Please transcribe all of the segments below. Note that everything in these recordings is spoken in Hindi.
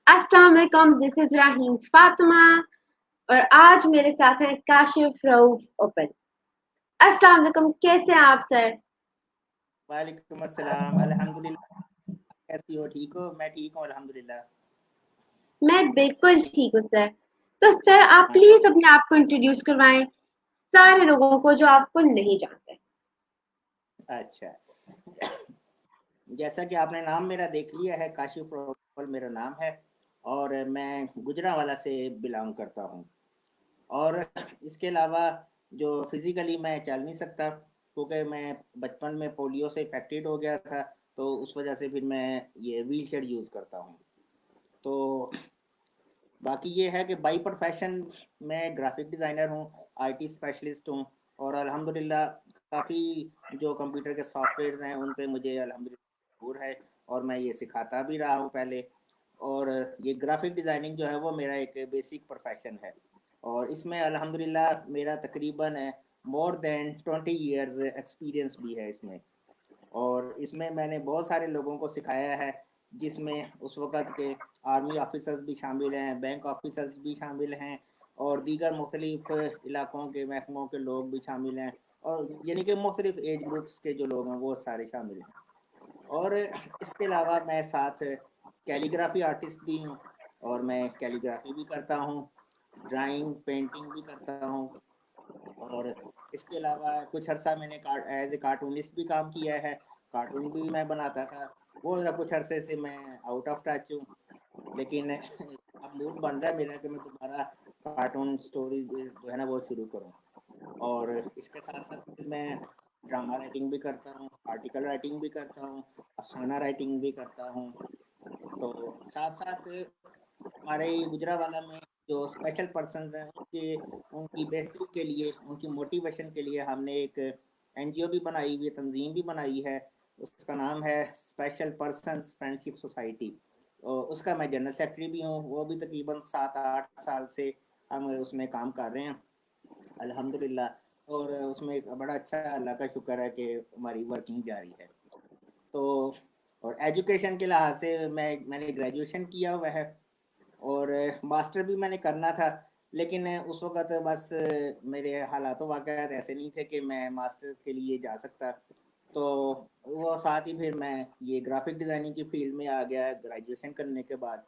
अस्सलाम वालेकुम, दिस इज राहीम फातिमा और आज मेरे साथ हैं काशिफ रऊफ ओपन। अस्सलाम वालेकुम, कैसे हैं आप सर? वालेकुम अस्सलाम। अल्हम्दुलिल्लाह। कैसी हो? ठीक हो? मैं ठीक हूँ अल्हम्दुलिल्लाह। मैं बिल्कुल ठीक हूँ सर। तो सर आप माशा प्लीज अपने आप को इंट्रोड्यूस करवाएं सारे लोगों को जो आपको नहीं जानते। अच्छा, जैसा कि आपने नाम मेरा देख लिया है, काशिफ रौफल मेरा नाम है और मैं गुजरांवाला से बिलोंग करता हूँ। और इसके अलावा जो फिज़िकली मैं चल नहीं सकता क्योंकि मैं बचपन में पोलियो से इफ़ेक्टेड हो गया था, तो उस वजह से फिर मैं ये व्हीलचेयर यूज़ करता हूँ। तो बाकी ये है कि बाई प्रोफेशन मैं ग्राफिक डिज़ाइनर हूँ, आईटी स्पेशलिस्ट हूँ और अल्हम्दुलिल्लाह काफ़ी जो कंप्यूटर के सॉफ्टवेयर्स हैं उन पे मुझे अल्हम्दुलिल्लाह शूर है और मैं ये सिखाता भी रहा हूँ पहले। और ये ग्राफिक डिज़ाइनिंग जो है वो मेरा एक बेसिक प्रोफेशन है और इसमें अल्हम्दुलिल्लाह मेरा तकरीबन मोर देन 20 इयर्स एक्सपीरियंस भी है इसमें। और इसमें मैंने बहुत सारे लोगों को सिखाया है, जिसमें उस वक़्त के आर्मी ऑफिसर्स भी शामिल हैं, बैंक ऑफिसर्स भी शामिल हैं और दीगर मुख्तलिफ इलाकों के महकमों के लोग भी शामिल हैं और यानी कि मुख्तलिफ एज ग्रुप्स के जो लोग हैं वो सारे शामिल हैं। और इसके अलावा मैं साथ कैलीग्राफी आर्टिस्ट भी हूँ और मैं कैलीग्राफी भी करता हूँ, ड्राइंग पेंटिंग भी करता हूँ और इसके अलावा कुछ अर्सा मैंने एज ए कार्टूनिस्ट भी काम किया है। कार्टून भी मैं बनाता था। वो ज़रा कुछ अरसे से मैं आउट ऑफ टच हूँ, लेकिन अब मूड बन रहा है मेरा कि मैं दोबारा कार्टून स्टोरी जो है ना वो शुरू करूँ। और इसके साथ साथ फिर मैं ड्रामा राइटिंग भी करता हूँ, आर्टिकल राइटिंग भी करता हूँ, अफसाना राइटिंग भी करता हूँ। तो साथ साथ हमारे गुजरावाला में जो स्पेशल पर्सन्स हैं उनके उनकी बेहतरी के लिए, उनकी मोटिवेशन के लिए हमने एक एनजीओ भी बनाई हुई है, तंजीम भी बनाई है। उसका नाम है स्पेशल पर्सन्स फ्रेंडशिप सोसाइटी और उसका मैं जनरल सेक्रेटरी भी हूँ। वो भी तकरीबन 7-8 साल से हम उसमें काम कर रहे हैं अल्हम्दुलिल्लाह। और उसमें एक बड़ा अच्छा अल्लाह का शुक्र है कि हमारी वर्किंग जारी है। तो और एजुकेशन के लिहाज से मैंने ग्रेजुएशन किया हुआ है और मास्टर भी मैंने करना था, लेकिन उस वक़्त बस मेरे हालात वाक़यात ऐसे नहीं थे कि मैं मास्टर के लिए जा सकता। तो वो साथ ही फिर मैं ये ग्राफ़िक डिज़ाइनिंग की फ़ील्ड में आ गया ग्रेजुएशन करने के बाद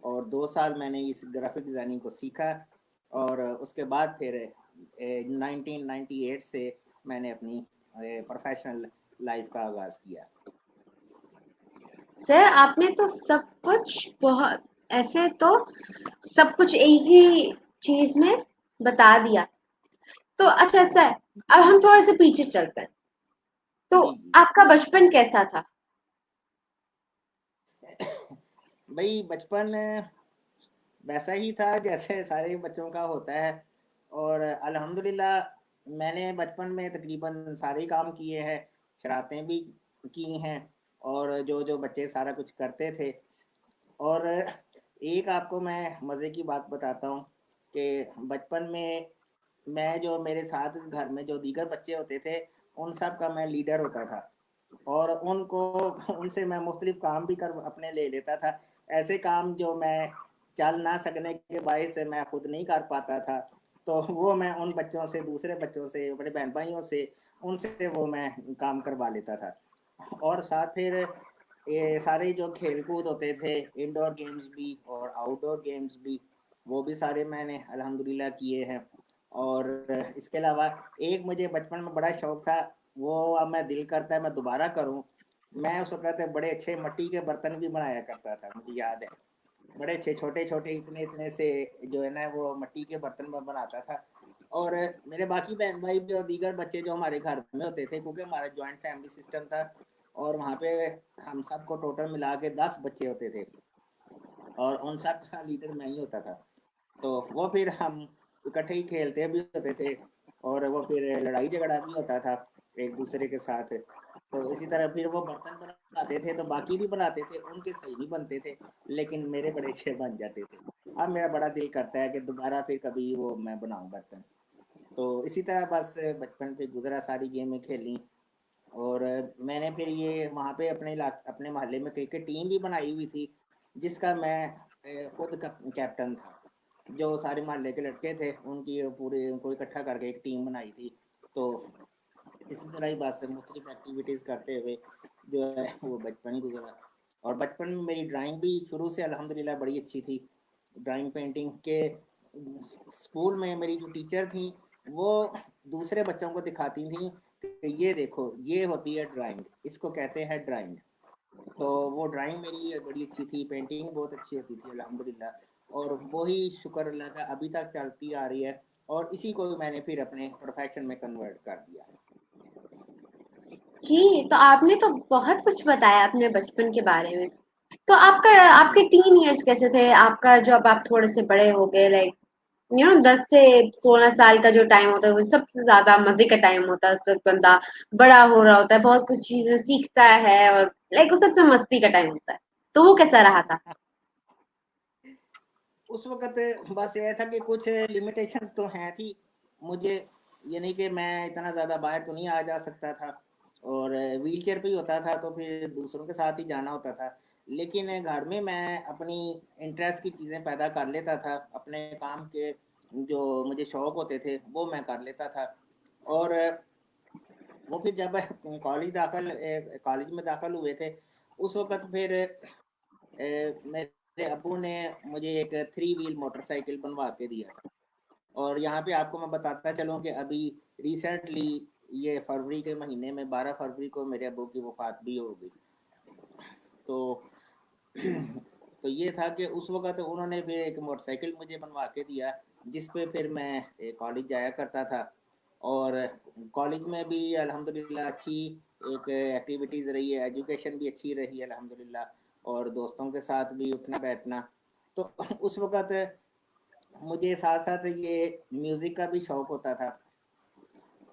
और 2 साल मैंने इस ग्राफ़िक डिज़ाइनिंग को सीखा और उसके बाद फिर 1998 से मैंने अपनी प्रोफ़ेशनल लाइफ़ का आगाज़ किया। सर आपने तो सब कुछ बहुत ऐसे तो सब कुछ एक ही चीज में बता दिया। तो अच्छा सर, अब हम थोड़ा सा पीछे चलते हैं। तो जी, जी। आपका बचपन कैसा था? भई बचपन वैसा ही था जैसे सारे बच्चों का होता है और अल्हम्दुलिल्लाह मैंने बचपन में तकरीबन सारे ही काम किए हैं, शरारतें भी की हैं और जो बच्चे सारा कुछ करते थे। और एक आपको मैं मज़े की बात बताता हूँ कि बचपन में मैं जो मेरे साथ घर में जो दीगर बच्चे होते थे, उन सब का मैं लीडर होता था और उनको उनसे मैं मुख्तलिफ काम भी कर अपने ले लेता था। ऐसे काम जो मैं चल ना सकने के बायस से मैं खुद नहीं कर पाता था, तो वो मैं उन बच्चों से, दूसरे बच्चों से, अपने बहन भाइयों से, उनसे वो मैं काम करवा लेता था। और साथ फिर ये सारे जो खेल कूद होते थे, इंडोर गेम्स भी और आउटडोर गेम्स भी, वो भी सारे मैंने अल्हम्दुलिल्लाह किए हैं। और इसके अलावा एक मुझे बचपन में बड़ा शौक था, वो अब मैं दिल करता है मैं दोबारा करूं। मैं उस वक्त बड़े अच्छे मिट्टी के बर्तन भी बनाया करता था, मुझे याद है। बड़े अच्छे छोटे छोटे इतने इतने से जो है ना वो मिट्टी के बर्तन में बनाता था। और मेरे बाकी बहन भाई भी और दीगर बच्चे जो हमारे घर में होते थे, क्योंकि हमारा जॉइंट फैमिली सिस्टम था और वहाँ पे हम सबको टोटल मिला के 10 बच्चे होते थे और उन सब का लीडर मैं ही होता था। तो वो फिर हम इकट्ठे ही खेलते भी होते थे और वो फिर लड़ाई झगड़ा भी होता था एक दूसरे के साथ। तो इसी तरह फिर वो बर्तन बनाते थे तो बाकी भी बनाते थे, उनके सही नहीं बनते थे लेकिन मेरे बड़े अच्छे बन जाते थे। अब मेरा बड़ा दिल करता है कि दोबारा फिर कभी वो मैं बनाऊं बर्तन। तो इसी तरह बस बचपन पे गुजरा, सारी गेमें खेली। और मैंने फिर ये वहाँ पे अपने मोहल्ले में क्रिकेट टीम भी बनाई हुई थी, जिसका मैं खुद का कैप्टन था। जो सारे मोहल्ले के लड़के थे उनकी पूरे उनको इकट्ठा करके एक टीम बनाई थी। तो इसी तरह ही बस मुख्तलिफ एक्टिविटीज़ करते हुए जो है वो बचपन गुजरा। और बचपन में मेरी ड्राइंग भी शुरू से अल्हम्दुलिल्लाह बड़ी अच्छी थी। ड्राइंग पेंटिंग के स्कूल में मेरी जो टीचर थी वो दूसरे बच्चों को दिखाती थी कि ये देखो ये होती है ड्राइंग, इसको कहते हैं ड्राइंग। तो वो ड्राइंग मेरी बड़ी अच्छी थी, पेंटिंग बहुत अच्छी होती थी अल्हम्दुलिल्लाह। और वही शुक्र अल्लाह का अभी तक चलती आ रही है और इसी को मैंने फिर अपने प्रोफेशन में कन्वर्ट कर दिया। जी, तो आपने तो बहुत कुछ बताया अपने बचपन के बारे में। तो आपका आपके जी टीन इयर्स कैसे थे? आपका जब आप थोड़े से बड़े हो गए, लाइक 10 से 16 साल का जो टाइम होता है वो सबसे ज्यादा मजे का टाइम होता है। उस वक्त बंदा बड़ा हो रहा होता है, बहुत कुछ चीजें सीखता है और लाइक वो सबसे मस्ती का टाइम होता है। तो वो कैसा रहा था? उस वक़्त बस ये था कि कुछ लिमिटेशंस तो हैं थी। मुझे ये नहीं कि मैं इतना ज़्यादा बाहर तो नहीं आ जा सकता था और व्हीलचेयर पे ही होता था तो फिर दूसरों के साथ ही जाना होता था। लेकिन घर में मैं अपनी इंटरेस्ट की चीज़ें पैदा कर लेता था, अपने काम के जो मुझे शौक होते थे वो मैं कर लेता था। और वो फिर जब कॉलेज में दाखिल हुए थे उस वक़्त फिर मेरे अब्बू ने मुझे एक थ्री व्हील मोटरसाइकिल बनवा के दिया था। और यहाँ पे आपको मैं बताता चलूँ कि अभी रिसेंटली ये फरवरी के महीने में 12 फरवरी को मेरे अब्बू की वफात भी हो गई। तो तो ये था कि उस वक़्त उन्होंने फिर एक मोटरसाइकिल मुझे बनवा के दिया जिस पे फिर मैं कॉलेज जाया करता था। और कॉलेज में भी अल्हम्दुलिल्लाह अच्छी एक एक्टिविटीज़ रही है, एजुकेशन भी अच्छी रही है अल्हम्दुलिल्लाह। और दोस्तों के साथ भी उठना बैठना। तो उस वक़्त मुझे साथ-साथ ये म्यूज़िक का भी शौक होता था।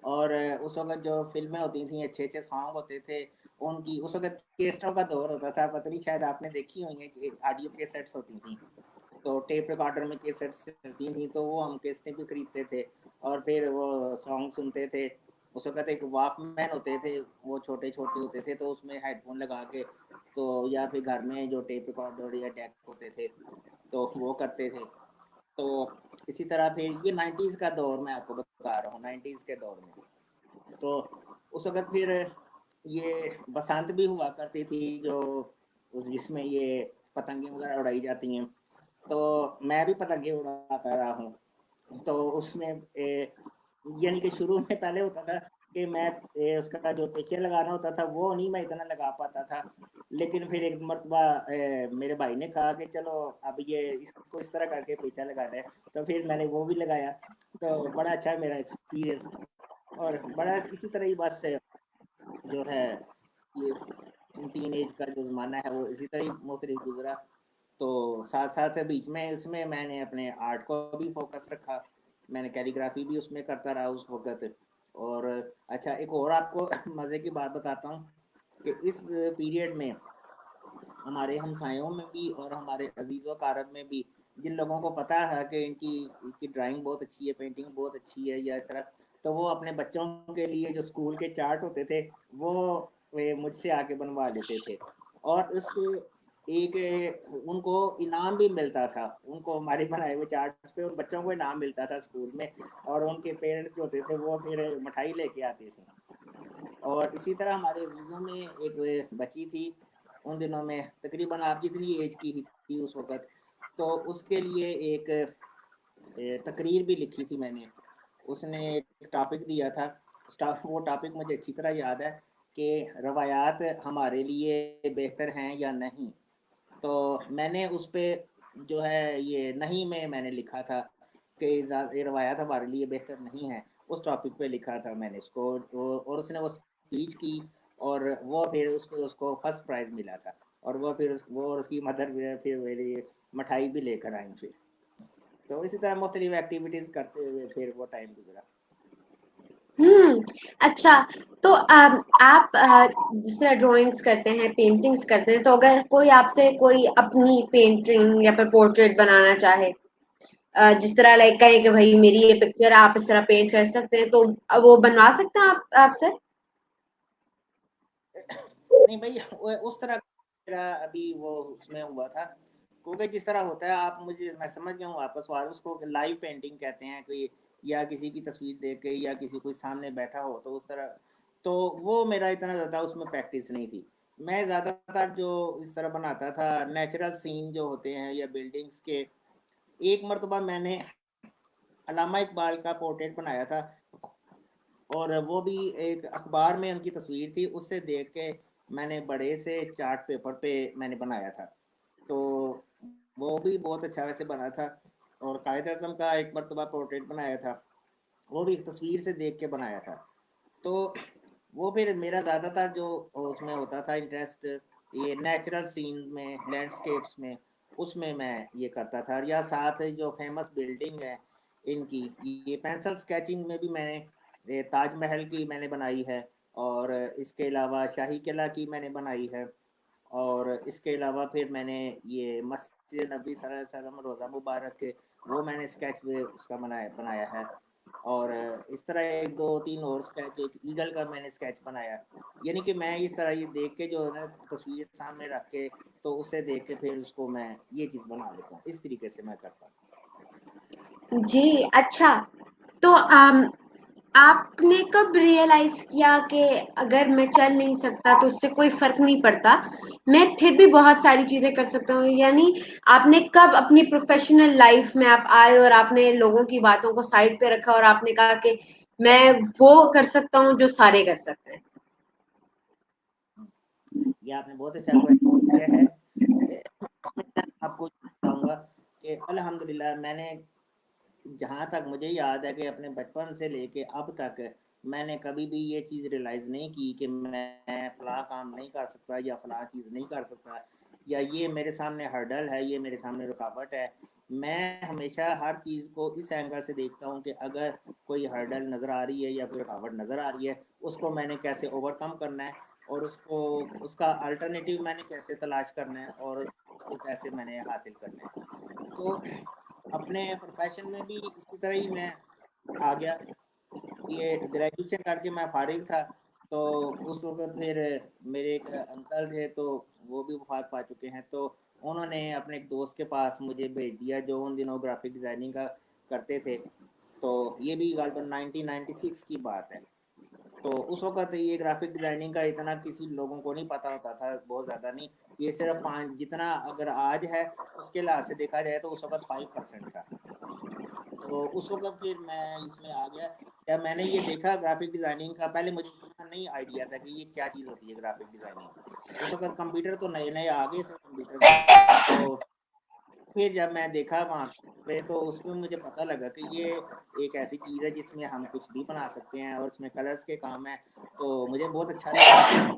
और उस वक़्त जो फ़िल्में होती थी, अच्छे-अच्छे सॉन्ग होते थे, उनकी उस वक़्त कैसेटों का दौर होता था, पता नहीं शायद आपने देखी होंगी कि ऑडियो कैसेट्स होती थी। तो टेप रिकॉर्डर में कैसेट्स चलती थी, तो वो हम कैसेटें भी खरीदते थे और फिर वो सॉन्ग सुनते थे। उस वक़्त एक वॉकमैन होते थे, वो छोटे-छोटे होते थे, तो उसमें हेडफ़ोन लगा के तो या फिर घर में जो टेप रिकॉर्डर या डेक होते थे, तो वो करते थे। तो इसी तरह फिर ये 90s का दौर मैं आपको बता रहा हूँ, 90s के दौर में। तो उस वक़्त फिर ये बसंत भी हुआ करती थी जो जिसमें ये पतंगे वगैरह उड़ाई जाती हैं। तो मैं भी पतंगे उड़ाता रहा हूँ। तो उसमें यानी कि शुरू में पहले होता था कि मैं उसका जो पेचे लगाना होता था वो नहीं मैं इतना लगा पाता था। लेकिन फिर एक मर्तबा मेरे भाई ने कहा कि चलो अब ये इसको इस तरह करके पेचा लगाना है। तो फिर मैंने वो भी लगाया। तो बड़ा अच्छा मेरा एक्सपीरियंस और बड़ा इसी तरह ही बस जो है ये टीन एज का जो ज़माना है वो इसी तरह ही मुख्तलिफ गुजरा। तो साथ साथ बीच में इसमें मैंने अपने आर्ट को भी फोकस रखा। मैंने कैलीग्राफी भी उसमें करता रहा उस वक़्त। और अच्छा एक और आपको मज़े की बात बताता हूँ कि इस पीरियड में हमारे हमसायों में भी और हमारे अजीज़ व कारब में भी जिन लोगों को पता है कि इनकी ड्राइंग बहुत अच्छी है, पेंटिंग बहुत अच्छी है या इस तरह, तो वो अपने बच्चों के लिए जो स्कूल के चार्ट होते थे वो वे मुझसे आके बनवा लेते थे। और उसके एक उनको इनाम भी मिलता था, उनको हमारे बनाए हुए चार्ट्स पे उन बच्चों को इनाम मिलता था स्कूल में। और उनके पेरेंट्स जो होते थे वो फिर मिठाई लेके आते थे। और इसी तरह हमारे अजीज़ों में एक बच्ची थी उन दिनों में, तकरीबन आप जितनी एज की ही थी उस वक़्त, तो उसके लिए एक तकरीर भी लिखी थी मैंने। उसने एक टॉपिक दिया था, वो टॉपिक मुझे अच्छी तरह याद है कि रवायात हमारे लिए बेहतर हैं या नहीं। तो मैंने उस पे जो है ये नहीं में मैंने लिखा था कि ये रवायात हमारे लिए बेहतर नहीं है। उस टॉपिक पे लिखा था मैंने इसको और उसने वो स्पीच की और वो फिर उसको उसको फर्स्ट प्राइज मिला था। और वो फिर वो और उसकी मदर फिर मेरे लिए मिठाई भी लेकर आई फिर। तो इसी तरह मुख्तलिफ एक्टिविटीज करते हुए फिर वो टाइम गुजरा। हम्म। अच्छा, तो आप जिस तरह ड्राइंग्स करते हैं, पेंटिंग्स करते हैं, तो अगर कोई आपसे कोई अपनी पेंटिंग या फिर पोर्ट्रेट बनाना चाहे, जिस तरह लाइक कहें कि भाई मेरी ये पिक्चर आप इस तरह पेंट कर सकते हैं, तो वो बनवा सकते हैं आप आपसे? नहीं भाई उस तरह मेरा अभी वो उसमें हुआ था क्योंकि जिस तरह होता है, आप मुझे, मैं समझ गया हूँ आपका सवाल, उसको लाइव पेंटिंग कहते हैं कोई, या किसी की तस्वीर देख के, या किसी कोई सामने बैठा हो तो उस तरह, तो वो मेरा इतना ज़्यादा उसमें प्रैक्टिस नहीं थी। मैं ज़्यादातर जो इस तरह बनाता था, नेचुरल सीन जो होते हैं या बिल्डिंग्स के। एक मरतबा मैंने अलामा इकबाल का पोर्ट्रेट बनाया था, और वो भी एक अखबार में उनकी तस्वीर थी, उससे देख के मैंने बड़े से चार्ट पेपर पे मैंने बनाया था। तो वो भी बहुत अच्छा वैसे बना था। और कायद अजम का एक मरतबा पोर्ट्रेट बनाया था, वो भी एक तस्वीर से देख के बनाया था। तो वो फिर मेरा ज़्यादातर जो उसमें होता था इंटरेस्ट, ये नेचुरल सीन में, लैंडस्केप्स में, उसमें मैं ये करता था। या साथ जो फेमस बिल्डिंग है इनकी, ये पेंसिल स्केचिंग में भी मैंने ताजमहल की मैंने बनाई है, और इसके अलावा शाही किला की मैंने बनाई है, और इसके अलावा फिर मैंने ये मस्जिद नबी सल्लल्लाहु अलैहि वसल्लम रोज़ा मुबारक के, वो मैंने स्केच उसका बनाया बनाया है। और इस तरह एक दो तीन और स्केच, एक ईगल का मैंने स्केच बनाया। यानी कि मैं इस तरह ये देख के जो है ना, तस्वीर सामने रख के, तो उसे देख के फिर उसको मैं ये चीज़ बना लेता हूँ। इस तरीके से मैं करता हूँ। जी, अच्छा। तो आपने कब रियलाइज किया कि अगर मैं चल नहीं सकता तो उससे कोई फर्क नहीं पड़ता, मैं फिर भी बहुत सारी चीजें कर सकता हूँ? यानी आपने कब अपनी प्रोफेशनल लाइफ में आप आए और आपने लोगों की बातों को साइड पे रखा और आपने कहा कि मैं वो कर सकता हूँ जो सारे कर सकते हैं? ये आपने बहुत अच्छा क्वेश्चन किया है। इसमें मैं आपको बताऊंगा कि अल्हम्दुलिल्लाह, मैंने जहाँ तक मुझे याद है कि अपने बचपन से लेके अब तक मैंने कभी भी ये चीज़ रियलाइज़ नहीं की कि मैं फ़लाँ काम नहीं कर सकता या फ़लाँ चीज़ नहीं कर सकता, या ये मेरे सामने हर्डल है, ये मेरे सामने रुकावट है। मैं हमेशा हर चीज़ को इस एंगल से देखता हूँ कि अगर कोई हर्डल नज़र आ रही है या कोई रुकावट नज़र आ रही है, उसको मैंने कैसे ओवरकम करना है, और उसको, उसका अल्टरनेटिव मैंने कैसे तलाश करना है, और उसको कैसे मैंने हासिल करना है। तो अपने प्रोफेशन में भी इसी तरह ही मैं आ गया। ये ग्रेजुएशन करके मैं फारिग था, तो उस वक़्त फिर मेरे एक अंकल थे, तो वो भी वफ़ात पा चुके हैं। तो उन्होंने अपने एक दोस्त के पास मुझे भेज दिया, जो उन दिनों ग्राफ़िक डिज़ाइनिंग का करते थे। तो ये भी ग़ालिबन 1996 की बात है। तो उस वक़्त ये ग्राफ़िक डिज़ाइनिंग का इतना किसी लोगों को नहीं पता होता था, बहुत ज़्यादा नहीं। ये सिर्फ़ 5 जितना अगर आज है, उसके लिहाज़ से देखा जाए तो उस वक़्त 5% था। तो उस वक़्त फिर मैं इसमें आ गया। जब मैंने ये देखा ग्राफ़िक डिज़ाइनिंग का, पहले मुझे इतना नहीं आइडिया था कि ये क्या चीज़ होती है ग्राफ़िक डिज़ाइनिंग। उस वक़्त कंप्यूटर तो नए-नए आ गए थे कंप्यूटर भी। तो फिर जब मैं देखा वहाँ पे, तो उसमें मुझे पता लगा कि ये एक ऐसी चीज़ है जिसमें हम कुछ भी बना सकते हैं, और उसमें कलर्स के काम है। तो मुझे बहुत अच्छा लगा।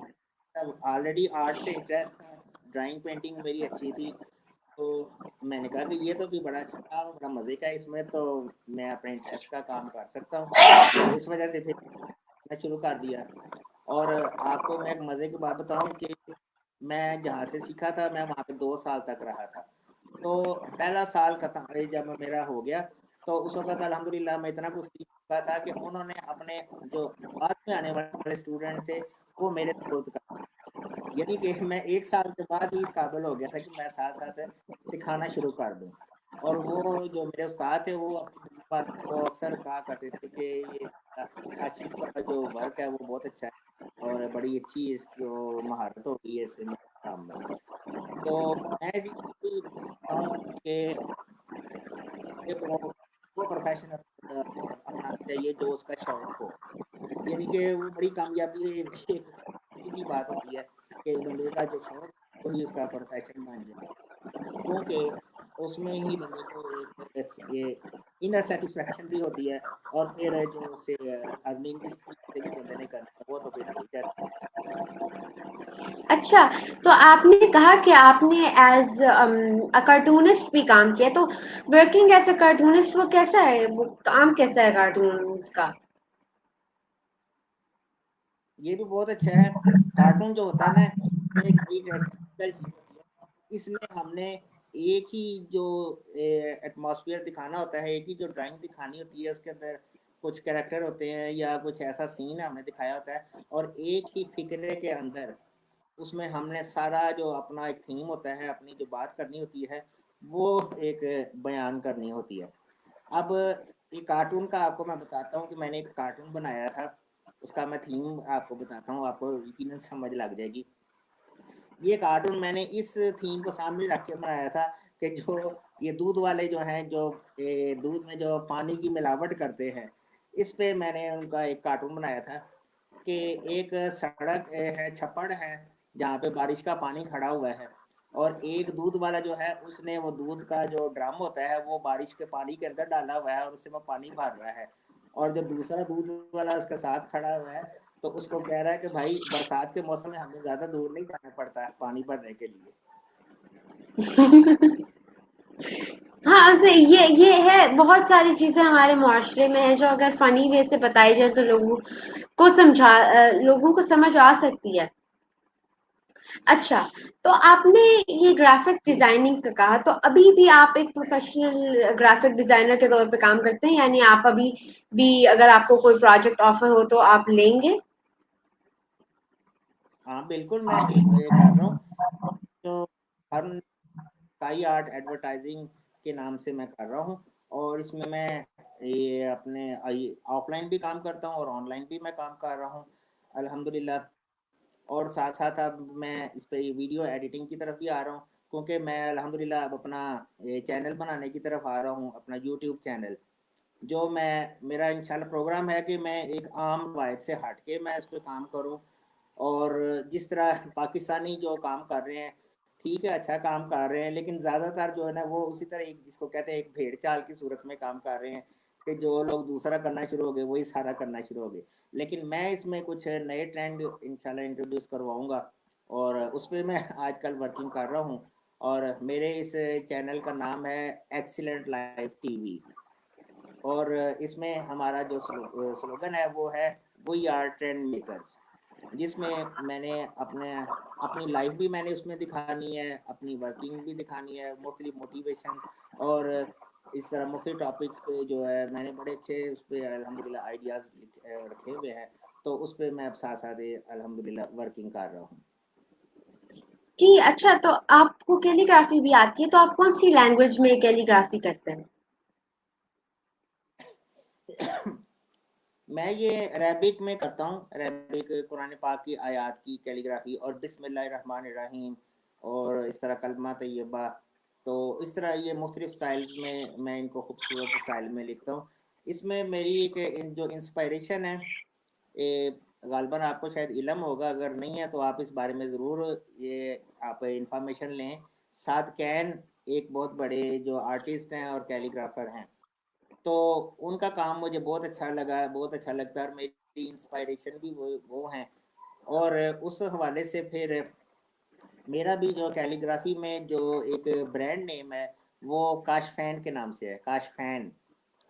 तब ऑलरेडी आर्ट से इंटरेस्ट था, ड्राइंग पेंटिंग मेरी अच्छी थी। तो मैंने कहा कि ये तो भी बड़ा अच्छा काम है, बड़ा मज़े का है इसमें, तो मैं अपने इंटरेस्ट का काम कर सकता हूँ। तो इस वजह से फिर मैं शुरू कर दिया। और आपको मैं एक मज़े की बात बताऊँ कि मैं जहाँ से सीखा था, मैं वहाँ पे 2 साल तक रहा था। तो पहला साल खत्म जब मेरा हो गया, तो उस वक़्त अल्हम्दुलिल्लाह मैं इतना कुछ सीख चुका था कि उन्होंने अपने जो बाद में आने वाले स्टूडेंट थे, वो मेरे सुपुर्द कर, यानी कि मैं 1 साल के बाद ही इस काबिल हो गया था कि मैं साथ-साथ सिखाना शुरू कर दूँ। और वो जो मेरे उस्ताद थे, वो अपनी बात को अक्सर कहा करते थे कि ये आसिफ का जो वर्क है वो बहुत अच्छा है, और बड़ी अच्छी इसको महारत हो गई है इस काम में। तो मैं इसी चीज़ को हूँ कि एक वो प्रोफ़ेशन अपनाना चाहिए जो उसका शौक हो। यानी कि वो बड़ी कामयाबी एक एक खुशी की बात होती है कि बंदे का जो शौक वही उसका प्रोफ़ेशन बन जाए। क्योंकि उसमें ही बंदे को एक ये इनर सैटिस्फैक्शन भी होती है, और फिर जो उससे अर्निंग जिस तरीके से भी बंदे ने करनी है, वो तो फिर हो ही जाती है। अच्छा, तो आपने कहा कि आपने एज़ अ कार्टूनिस्ट भी काम किया, तो वर्किंग एज़ अ कार्टूनिस्ट वो कैसा है? वो काम कैसा है कार्टून्स का? ये भी बहुत अच्छा है। कार्टून जो होता है ना, ये एक बड़ी टेक्निकल चीज़ होती है। इसमें हमने एक ही जो एटमॉस्फेयर दिखाना होता है, एक ही जो ड्राइंग दिखानी होती है, उसके अंदर कुछ कैरेक्टर होते हैं या कुछ ऐसा सीन हमने दिखाया होता है, और एक ही फ़िक्रे के अंदर उसमें हमने सारा जो अपना एक थीम होता है, अपनी जो बात करनी होती है, वो एक बयान करनी होती है। अब ये कार्टून का आपको मैं बताता हूँ कि मैंने एक कार्टून बनाया था, उसका मैं थीम आपको बताता हूँ, आपको यकीनन समझ लग जाएगी। ये कार्टून मैंने इस थीम को सामने रख के बनाया था कि जो ये दूध वाले जो हैं, जो दूध में जो पानी की मिलावट करते हैं, इस पे मैंने उनका एक कार्टून बनाया था कि एक सड़क है, छप्पड़ है, जहाँ पे बारिश का पानी खड़ा हुआ है, और एक दूध वाला जो है उसने वो दूध का जो ड्रम होता है वो बारिश के पानी के अंदर डाला हुआ है और उससे वो पानी भर रहा है। और जो दूसरा दूध वाला उसके साथ खड़ा हुआ है, तो उसको कह रहा है कि भाई बरसात के मौसम में हमें ज्यादा दूर नहीं जाना पड़ता है पानी भरने के लिए। हाँ, से ये है, बहुत सारी चीजें हमारे मुआशरे में है जो अगर फनी वे से बताई जाए तो लोगों को समझ आ सकती है। अच्छा, तो आपने ये ग्राफिक डिजाइनिंग का कहा, तो अभी भी आप एक प्रोफेशनल ग्राफिक डिजाइनर के तौर पे काम करते हैं, यानी आप अभी भी अगर आपको कोई प्रोजेक्ट ऑफर हो तो आप लेंगे? हाँ बिल्कुल, मैं ये कर रहा हूँ। तो हर स्काई आर्ट एडवर्टाइजिंग के नाम से मैं कर रहा हूँ, और इसमें मैं ये अपने ऑफलाइन भी काम करता हूँ और ऑनलाइन भी मैं काम कर रहा हूँ, अल्हम्दुलिल्लाह। और साथ साथ अब मैं इस पे वीडियो एडिटिंग की तरफ भी आ रहा हूँ, क्योंकि मैं अल्हम्दुलिल्लाह अब अपना ये चैनल बनाने की तरफ आ रहा हूँ, अपना यूट्यूब चैनल। जो मैं मेरा इंशाल्लाह प्रोग्राम है कि मैं एक आम रवायत से हट के मैं इस पे काम करूँ, और जिस तरह पाकिस्तानी जो काम कर रहे हैं, ठीक है, अच्छा काम कर रहे हैं, लेकिन ज़्यादातर जो है ना वो उसी तरह एक जिसको कहते हैं एक भेड़ चाल की सूरत में काम कर रहे हैं, कि जो लोग दूसरा करना शुरू हो गए वही सारा करना शुरू हो गए। लेकिन मैं इसमें कुछ नए ट्रेंड इंशाल्लाह इंट्रोड्यूस करवाऊंगा, और उस पर मैं आजकल वर्किंग कर रहा हूँ। और मेरे इस चैनल का नाम है एक्सीलेंट लाइफ टीवी, और इसमें हमारा जो स्लोगन है वो है वी आर ट्रेंड मेकर्स, जिसमें मैंने अपनी लाइफ भी मैंने उसमें दिखानी है, अपनी वर्किंग भी दिखानी है, मुख्तलिफ मोटिवेशन, और इस तरह मुख्तलिफ टॉपिक्स पे जो है मैंने बड़े अच्छे उस पर अल्हम्दुलिल्लाह आइडियाज़ रखे हुए हैं। तो उस पर मैं अब साथ साथ अल्हम्दुलिल्लाह वर्किंग कर रहा हूँ। जी, अच्छा, तो आपको कैलीग्राफी भी आती है, तो आप कौन सी लैंग्वेज में कैलीग्राफी करते हैं? मैं ये अरेबिक में करता हूँ, अरेबिक कुरान पाक की आयत की कैलीग्राफी, और बिस्मिल्लाहिर्रहमानिर्रहीम, और इस तरह कलमा तैयबा। तो इस तरह ये मुख्तलिफ स्टाइल में मैं इनको खूबसूरत स्टाइल में लिखता हूँ। इसमें मेरी एक जो इंस्पायरेशन है, ये गालबन आपको शायद इलम होगा, अगर नहीं है तो आप इस बारे में ज़रूर ये आप इंफॉर्मेशन लें। साद कैन एक बहुत बड़े जो आर्टिस्ट हैं और कैलीग्राफर हैं, तो उनका काम मुझे बहुत अच्छा लगा, बहुत अच्छा लगता है, और मेरी इंस्पायरेशन भी वो हैं। और उस हवाले से फिर मेरा भी जो कैलीग्राफी में जो एक ब्रांड नेम है, वो काशफैन के नाम से है, काशफैन,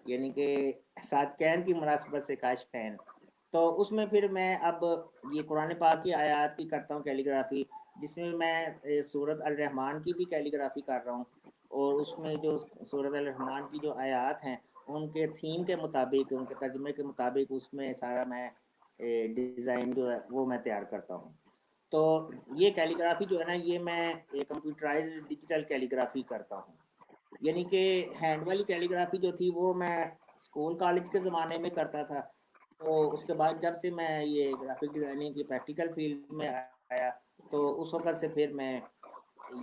यानी कि सादकैन की मुनासबत से काशफैन। तो उसमें फिर मैं अब ये कुरान पाक की आयत की करता हूँ कैलीग्राफी, जिसमें मैं सूरत अल रहमान की भी कैलीग्राफी कर रहा हूँ, और उसमें जो सूरत अल रहमान की जो आयत हैं उनके थीम के मुताबिक, उनके तर्जमे के मुताबिक उसमें सारा मैं डिज़ाइन जो है वो मैं तैयार करता हूँ। तो ये कैलीग्राफी जो है ना, ये मैं एक कंप्यूटराइज्ड डिजिटल कैलीग्राफी करता हूँ। यानी कि हैंड वाली कैलीग्राफी जो थी वो मैं स्कूल कॉलेज के ज़माने में करता था। तो उसके बाद जब से मैं ये ग्राफिक डिज़ाइनिंग की प्रैक्टिकल फील्ड में आया, तो उस वक़्त से फिर मैं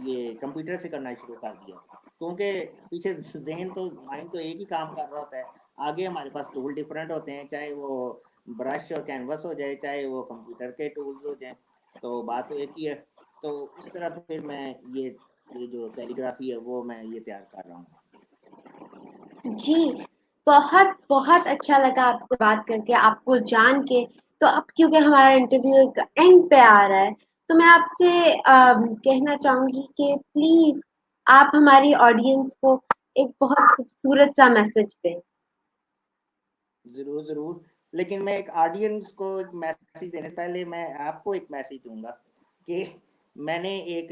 ये कंप्यूटर से करना शुरू कर दिया, क्योंकि पीछे ज़हन तो माइंड तो एक ही काम कर रहा होता है, आगे हमारे पास टूल डिफरेंट होते हैं, चाहे वो ब्रश और कैनवस हो जाए, चाहे वो कंप्यूटर के टूल्स हो जाएँ, तो बात तो एक ही है। तो उस तरह फिर मैं ये जो कैलीग्राफी है वो मैं ये तैयार कर रहा हूँ। जी, बहुत अच्छा लगा आपसे बात करके, आपको जान के। तो अब क्योंकि हमारा इंटरव्यू एक एंड पे आ रहा है, तो मैं आपसे कहना चाहूँगी कि प्लीज़ आप हमारी ऑडियंस को एक बहुत खूबसूरत सा मैसेज दें। ज़रूर, ज़रूर। लेकिन मैं एक ऑडियंस को एक मैसेज देने से पहले मैं आपको एक मैसेज दूँगा कि मैंने एक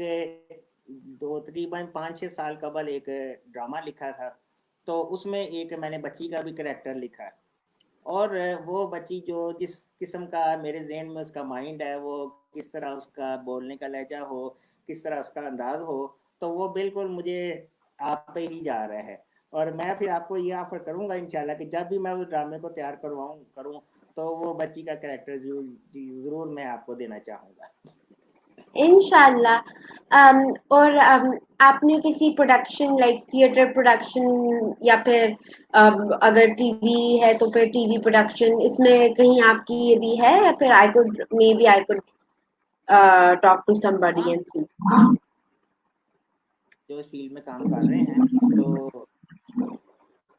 दो तकरीबन 5-6 साल कबल एक ड्रामा लिखा था। तो उसमें एक मैंने बच्ची का भी करैक्टर लिखा है, और वो बच्ची जो जिस किस्म का मेरे ज़हन में उसका माइंड है, वो किस तरह उसका बोलने का लहजा हो, किस तरह उसका अंदाज हो, तो वो बिल्कुल मुझे आप पे ही जा रहा है। और मैं फिर आपको ये ऑफर करूंगा इंशाल्लाह कि जब भी मैं उस ड्रामे को तैयार करवाऊं करूं, तो वो बच्ची का कैरेक्टर जरूर मैं आपको देना चाहूंगा। इंशाल्लाह। और आपने किसी प्रोडक्शन लाइक थिएटर प्रोडक्शन या फिर अगर टीवी है तो फिर टीवी प्रोडक्शन इसमें कहीं आपकी ये भी है या फिर I could maybe I could talk to somebody हाँ, एंड सी। जो इस फील्ड में काम कर रहे हैं, तो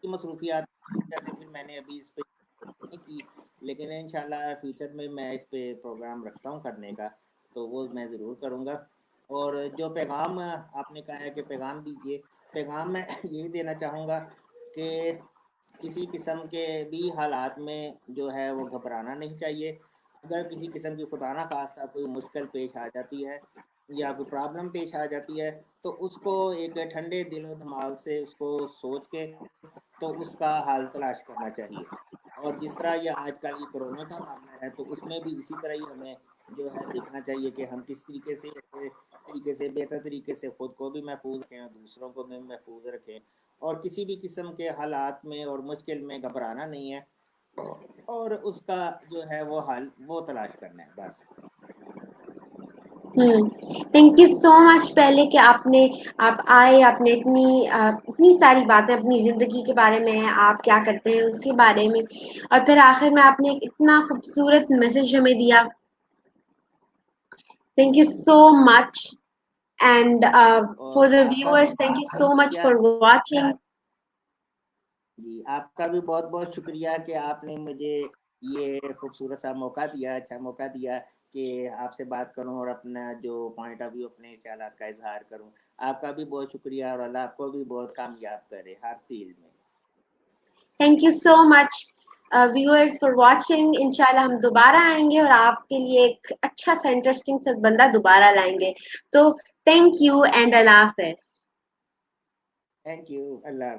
की मसरूफियात जैसे फिर मैंने अभी इस पे नहीं की, लेकिन इंशाल्लाह फ्यूचर में मैं इस पे प्रोग्राम रखता हूँ करने का, तो वो मैं ज़रूर करूँगा। और जो पैगाम आपने कहा है कि पैगाम दीजिए, पैगाम मैं यही देना चाहूँगा कि किसी किस्म के भी हालात में जो है वो घबराना नहीं चाहिए। अगर किसी किस्म की खुदा ना खास्ता कोई मुश्किल पेश आ जाती है या कोई प्रॉब्लम पेश आ जाती है, तो उसको एक ठंडे दिलो दिमाग से उसको सोच के तो उसका हल तलाश करना चाहिए। और जिस तरह ये आजकल ये कोरोना का मामला है, तो उसमें भी इसी तरह ही हमें जो है देखना चाहिए कि हम किस तरीके से अच्छे तरीके से बेहतर तरीके से खुद को भी महफूज रखें और दूसरों को भी महफूज रखें, और किसी भी किस्म के हालात में और मुश्किल में घबराना नहीं है, और उसका जो है वो हल वो तलाश करना है बस। थैंक यू सो मच पहले कि आप आए, आपने इतनी सारी बातें अपनी ज़िंदगी के बारे में, आप क्या करते हैं उसके बारे में, और फिर आखिर में आपने एक इतना खूबसूरत मैसेज हमें दिया। Thank you so much and for और द आपका viewers thank you so much शुक्रिया। For watching. जी, आपका भी बहुत बहुत शुक्रिया कि आपने मुझे ये खूबसूरत सा मौका दिया, अच्छा मौका दिया कि आपसे बात करूं और अपना जो पॉइंट ऑफ व्यू अपने ख्यालात का इजहार करूं। आपका भी बहुत शुक्रिया, और अल्लाह आपको भी बहुत कामयाब करे हर फील्ड में। Thank you so much viewers for watching. इंशाल्लाह हम दोबारा आएंगे और आपके लिए एक अच्छा सा इंटरेस्टिंग सा बंदा दोबारा लाएंगे। तो thank you and Allah Hafiz. Thank you, Allah.